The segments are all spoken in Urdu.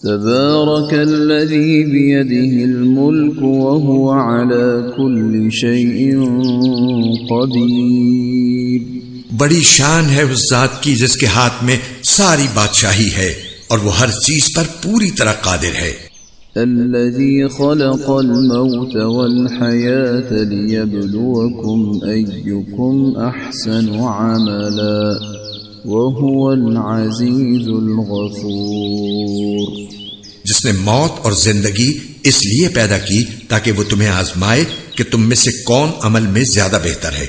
تبارك الذي بيده الملك وهو على كل شيء قدير. بڑی شان ہے اس ذات کی جس کے ہاتھ میں ساری بادشاہی ہے اور وہ ہر چیز پر پوری طرح قادر ہے. الذي خلق الموت والحياة ليبلوكم أيكم أحسن عملا وهو العزيز الغفور. جس نے موت اور زندگی اس لیے پیدا کی تاکہ وہ تمہیں آزمائے کہ تم میں سے کون عمل میں زیادہ بہتر ہے،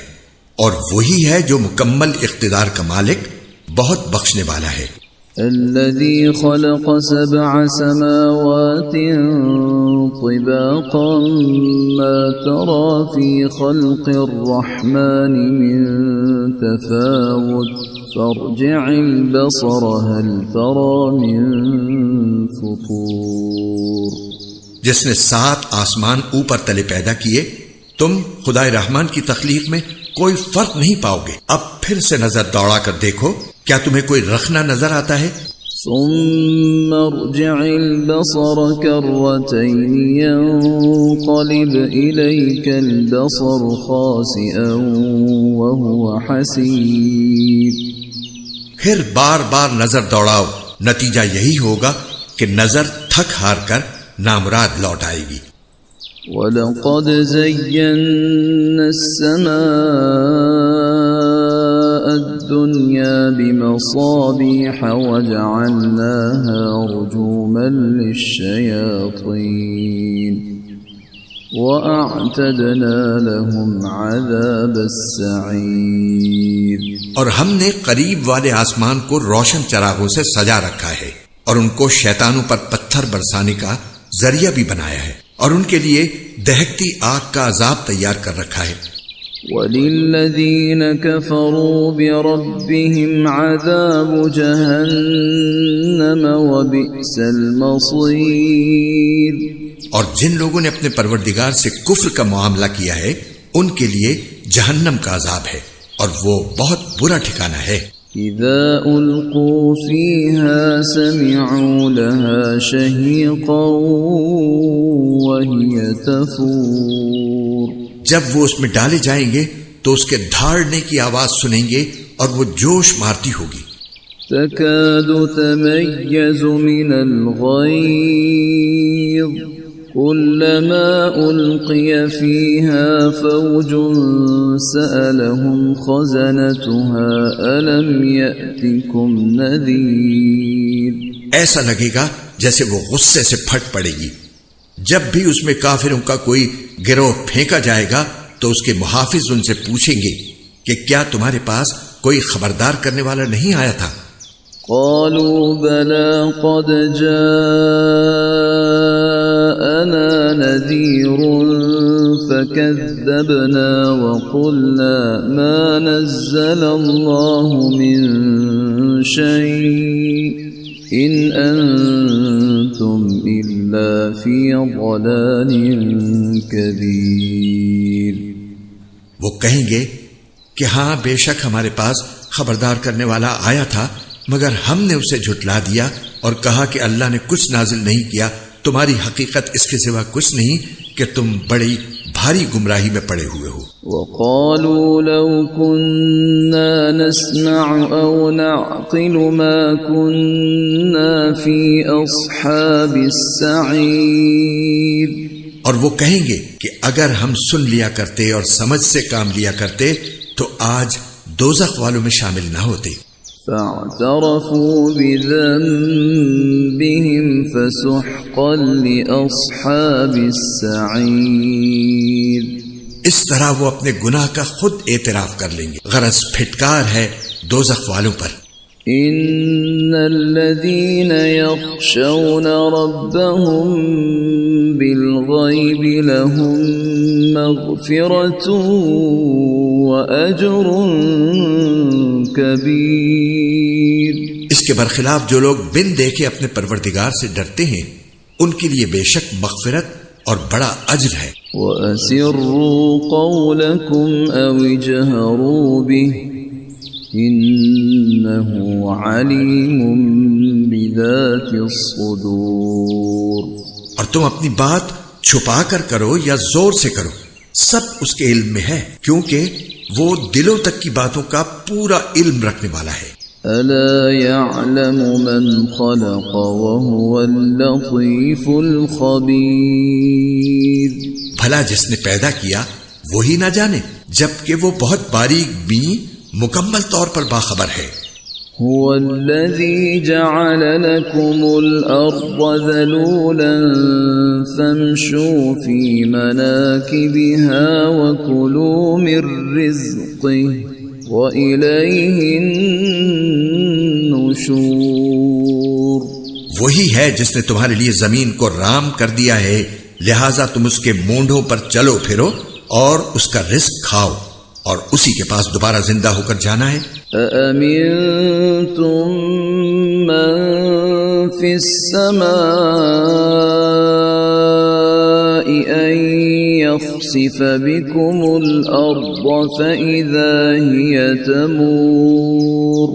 اور وہی ہے جو مکمل اقتدار کا مالک بہت بخشنے والا ہے. الذي خلق 7 سماوات طباقا ما ترى في خلق الرحمن من تفاوت فارجع البصر هل ترى من فطور. جس نے 7 آسمان اوپر تلے پیدا کیے، تم خدائے رحمان کی تخلیق میں کوئی فرق نہیں پاؤ گے. اب پھر سے نظر دوڑا کر دیکھو، کیا تمہیں کوئی رخنہ نظر آتا ہے؟ ثم ارجع البصر كرتين ينقلب إليك البصر خاسئا وهو حسير. پھر بار بار نظر دوڑاؤ، نتیجہ یہی ہوگا کہ نظر تھک ہار کر نامراد لوٹ آئے گی. وَلَقَدْ زَيَّنَّا السَّمَاءَ الدُّنْيَا بِمَصَابِيحَ وَجَعَلْنَاهَا رُجُومًا لِلشَّيَاطِينِ وَأَعْتَدْنَا لَهُمْ عَذَابَ السَّعِيرِ. اور ہم نے قریب والے آسمان کو روشن چراغوں سے سجا رکھا ہے اور ان کو شیطانوں پر پتھر برسانے کا ذریعہ بھی بنایا ہے، اور ان کے لیے دہکتی آگ کا عذاب تیار کر رکھا ہے. وَلِلَّذِينَ كَفَرُوا بِرَبِّهِمْ عَذَابُ جَهَنَّمَ وَبِئْسَ الْمَصِيرُ. اور جن لوگوں نے اپنے پروردگار سے کفر کا معاملہ کیا ہے ان کے لیے جہنم کا عذاب ہے، اور وہ بہت برا ٹھکانہ ہے. اذا القوا فيها سمعوا لها شهيقا وهي تفور. جب وہ اس میں ڈالے جائیں گے تو اس کے دھاڑنے کی آواز سنیں گے اور وہ جوش مارتی ہوگی. تكاد تميز من الغيظ كلما ألقي فيها فوج سألهم خزنتها ألم يأتكم نذير. ایسا لگے گا جیسے وہ غصے سے پھٹ پڑے گی. جب بھی اس میں کافروں کا کوئی گروہ پھینکا جائے گا تو اس کے محافظ ان سے پوچھیں گے کہ کیا تمہارے پاس کوئی خبردار کرنے والا نہیں آیا تھا؟ قالوا بلى قد جاءنا نذير فكذبنا وقلنا ما نزل الله من شيء إن أنتم إلا في ضلال كبير. وہ کہیں گے کہ ہاں بے شک ہمارے پاس خبردار کرنے والا آیا تھا، مگر ہم نے اسے جھٹلا دیا اور کہا کہ اللہ نے کچھ نازل نہیں کیا، تمہاری حقیقت اس کے سوا کچھ نہیں کہ تم بڑی بھاری گمراہی میں پڑے ہوئے ہو. وقالوا لو كنا نسمع او نعقل ما كنا في اصحاب السعير. اور وہ کہیں گے کہ اگر ہم سن لیا کرتے اور سمجھ سے کام لیا کرتے تو آج دوزخ والوں میں شامل نہ ہوتے. فاعترفوا بذنبهم فسحقا لأصحاب السعير. اس طرح وہ اپنے گناہ کا خود اعتراف کر لیں گے، غرض پھٹکار ہے دوزخ والوں پر. ان الذين يخشون ربهم بالغيب لهم مغفرة وأجر كبير. اس کے برخلاف جو لوگ بن دیکھے اپنے پروردگار سے ڈرتے ہیں ان کے لیے بے شک مغفرت اور بڑا اجر ہے. وَأَسِرُّوا قَوْلَكُمْ أَوْ اجْهَرُوا بِهِ إنه عليم بذات الصدور. اور تم اپنی بات چھپا کر کرو یا زور سے کرو، سب اس کے علم میں ہے، کیونکہ وہ دلوں تک کی باتوں کا پورا علم رکھنے والا ہے. ألا يعلم من خلق وهو اللطيف الخبير. بھلا جس نے پیدا کیا وہی نہ جانے، جبکہ وہ بہت باریک بین مکمل طور پر باخبر ہے. هو الذي جعل لكم الأرض ذلولا فامشوا في مناكبها وكلوا من رزقه وإليه النشور. وہی ہے جس نے تمہارے لیے زمین کو رام کر دیا ہے، لہذا تم اس کے مونڈوں پر چلو پھرو اور اس کا رزق کھاؤ، اور اسی کے پاس دوبارہ زندہ ہو کر جانا ہے. أأمنتم من في السماء أن يخسف بكم الأرض فإذا هي تمور.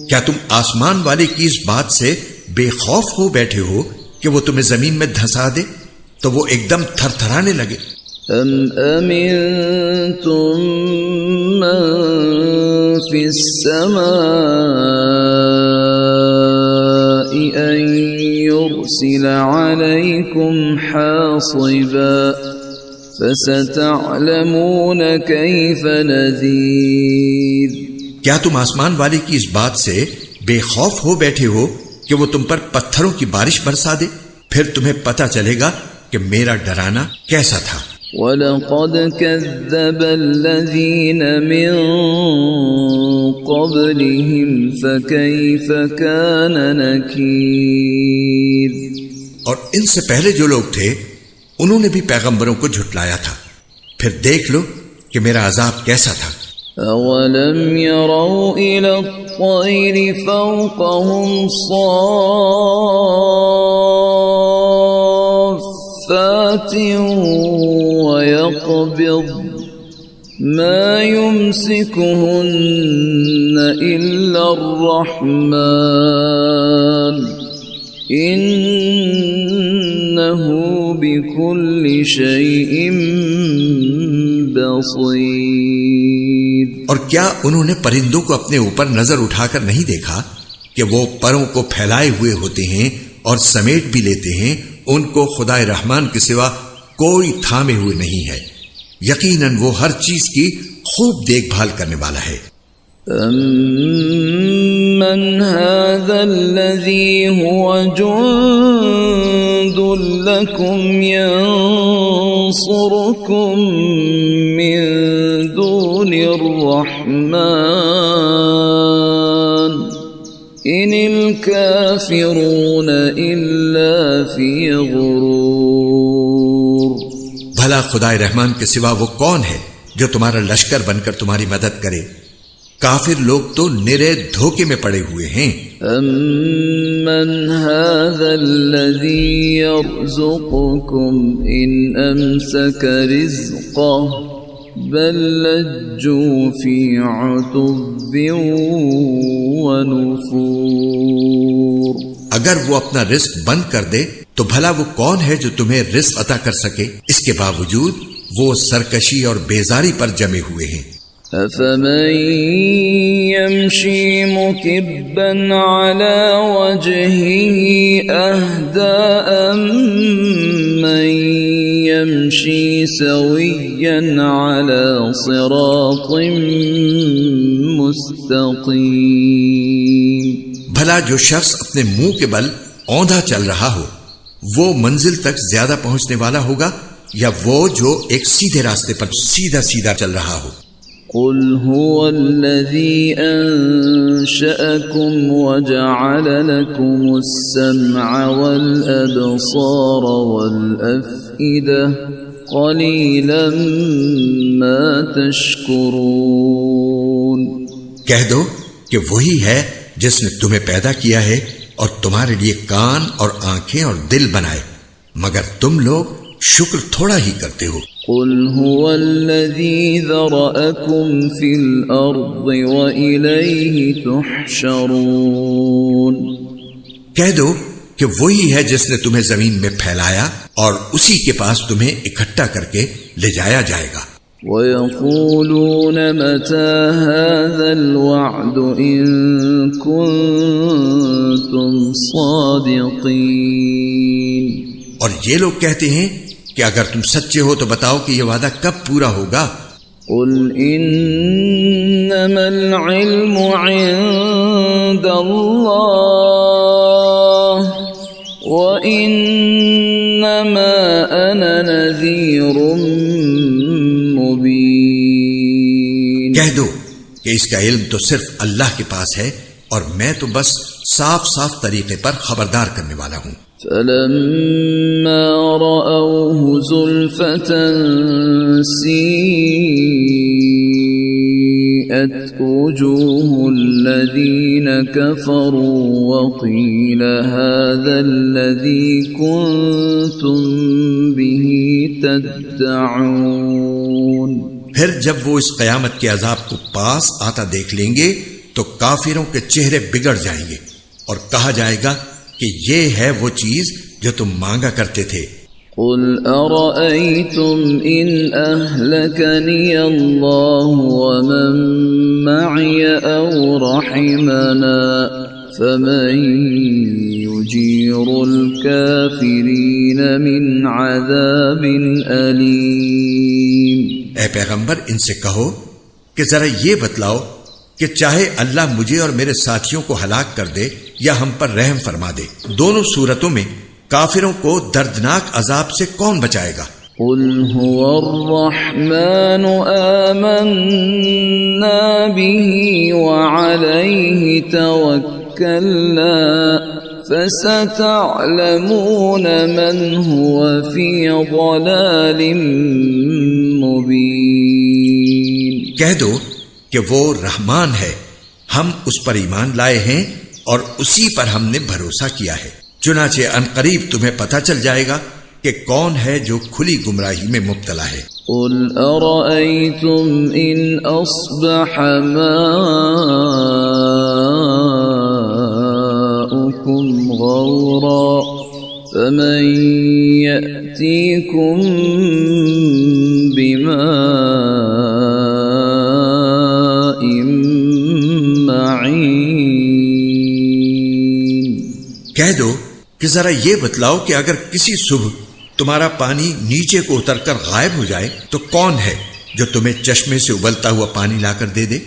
کیا تم آسمان والے کی اس بات سے بے خوف ہو بیٹھے ہو کہ وہ تمہیں زمین میں دھسا دے تو وہ ایک دم تھر تھرانے لگے؟ أم أمنتم من في السماء أن يرسل عليكم حاصبا فستعلمون كيف نذير. کیا تم آسمان والے کی اس بات سے بے خوف ہو بیٹھے ہو کہ وہ تم پر پتھروں کی بارش برسا دے؟ پھر تمہیں پتہ چلے گا کہ میرا ڈرانا کیسا تھا. وَلَقَدْ كَذَّبَ الَّذِينَ مِن قَبْلِهِمْ فَكَيْفَ كَانَ نَكِيرِ. اور ان سے پہلے جو لوگ تھے انہوں نے بھی پیغمبروں کو جھٹلایا تھا، پھر دیکھ لو کہ میرا عذاب کیسا تھا. أَوَلَمْ يَرَوْا إِلَى الطَّيْرِ فَوْقَهُمْ صَافَّاتٍ وَيَقْبِضْنَ مَا يُمْسِكُهُنَّ إِلَّا الرَّحْمَنُ إِنَّهُ بِكُلِّ شَيْءٍ بَصِيرٌ. اور کیا انہوں نے پرندوں کو اپنے اوپر نظر اٹھا کر نہیں دیکھا کہ وہ پروں کو پھیلائے ہوئے ہوتے ہیں اور سمیٹ بھی لیتے ہیں، ان کو خدائے رحمان کے سوا کوئی تھامے ہوئے نہیں ہے، یقیناً وہ ہر چیز کی خوب دیکھ بھال کرنے والا ہے. أَمَّنْ هَذَا الَّذِي هُوَ جُنْدٌ لَكُمْ يَنْصُرُكُمْ مِنْ دُونِ الرَّحْمَنِ إِنِ الْكَافِرُونَ إِلَّا فِي غُرُورٍ. بھلا خدائے رحمان کے سوا وہ کون ہے جو تمہارا لشکر بن کر تمہاری مدد کرے؟ کافر لوگ تو نرے دھوکے میں پڑے ہوئے ہیں. أَمَّنْ هَذَا الَّذِي يَرْزُقُكُمْ إِنْ أَمْسَكَ رِزْقَهُ بَلْ لَجُّوا فِي عُتُوٍّ وَنُفُورٍ. اگر وہ اپنا رزق بند کر دے تو بھلا وہ کون ہے جو تمہیں رزق عطا کر سکے؟ اس کے باوجود وہ سرکشی اور بیزاری پر جمے ہوئے ہیں. أَفَمَن يَمْشِي مُكِبًّا عَلَى وَجْهِهِ أَهْدَىٰ أَمَّن يَمْشِي سَوِيًّا عَلَى صِرَاطٍ مُسْتَقِيمٍ. بھلا جو شخص اپنے منہ کے بل اوندھا چل رہا ہو وہ منزل تک زیادہ پہنچنے والا ہوگا یا وہ جو ایک سیدھے راستے پر سیدھا سیدھا چل رہا ہو؟ قل هو الذي أنشأكم وجعل لكم السمع والأبصار والأفئدة قليلا ما تشكرون. کہہ دو کہ وہی ہے جس نے تمہیں پیدا کیا ہے اور تمہارے لیے کان اور آنکھیں اور دل بنائے، مگر تم لوگ شکر تھوڑا ہی کرتے ہو. قل هو الذي ذرأكم في الأرض وإليه تحشرون کہہ دو کہ وہی ہے جس نے تمہیں زمین میں پھیلایا اور اسی کے پاس تمہیں اکٹھا کر کے لے جایا جائے گا۔ وَيَقُولُونَ مَتَى هَذَا الْوَعْدُ إِن كُنتُمْ صَادِقِينَ، اور یہ لوگ کہتے ہیں کہ اگر تم سچے ہو تو بتاؤ کہ یہ وعدہ کب پورا ہوگا۔ قُلْ إِنَّمَا الْعِلْمُ عِندَ اللَّهِ وَإِنَّمَا أَنَا نَذِيرٌ مُبِينٌ، کہہ دو کہ اس کا علم تو صرف اللہ کے پاس ہے اور میں تو بس صاف صاف طریقے پر خبردار کرنے والا ہوں۔ فَلَمَّا رَأَوْهُ زُلْفَةً سِيئَتْ وُجُوهُ الَّذِينَ كَفَرُوا وَقِيلَ هَذَا الَّذِي كُنتُم بِهِ تَدَّعُونَ، پھر جب وہ اس قیامت کے عذاب کو پاس آتا دیکھ لیں گے تو کافروں کے چہرے بگڑ جائیں گے اور کہا جائے گا کہ یہ ہے وہ چیز جو تم مانگا کرتے تھے۔ قُلْ أَرَأَيْتُمْ إِنْ أَهْلَكَنِيَ اللَّهُ وَمَن مَّعِيَ أَوْ رَحِمَنَا فَمَن يُجِيرُ الْكَافِرِينَ مِنْ عَذَابٍ أَلِيمٍ۔ اے پیغمبر ان سے کہو کہ ذرا یہ بتلاؤ کہ چاہے اللہ مجھے اور میرے ساتھیوں کو ہلاک کر دے یا ہم پر رحم فرما دے، دونوں صورتوں میں کافروں کو دردناک عذاب سے کون بچائے گا؟ قُلْ هُوَ الرَّحْمَنُ آمَنَّا بِهِ وَعَلَيْهِ تَوَكَّلْنَا فَسَتَعْلَمُونَ مَنْ هُوَ فِي ضَلَالٍ مُبِينٍ، کہہ دو کہ وہ رحمان ہے، ہم اس پر ایمان لائے ہیں اور اسی پر ہم نے بھروسہ کیا ہے، چنانچہ عنقریب تمہیں پتہ چل جائے گا کہ کون ہے جو کھلی گمراہی میں مبتلا ہے۔ قُلْ أَرَأَيْتُمْ إِنْ أَصْبَحَ مَاؤُكُمْ غَوْرًا فَمَن يَأْتِيكُم بِمَاءٍ مَّعِينٍ، کہہ دو کہ ذرا یہ بتلاؤ کہ اگر کسی صبح تمہارا پانی نیچے کو اتر کر غائب ہو جائے تو کون ہے جو تمہیں چشمے سے ابلتا ہوا پانی لا کر دے دے؟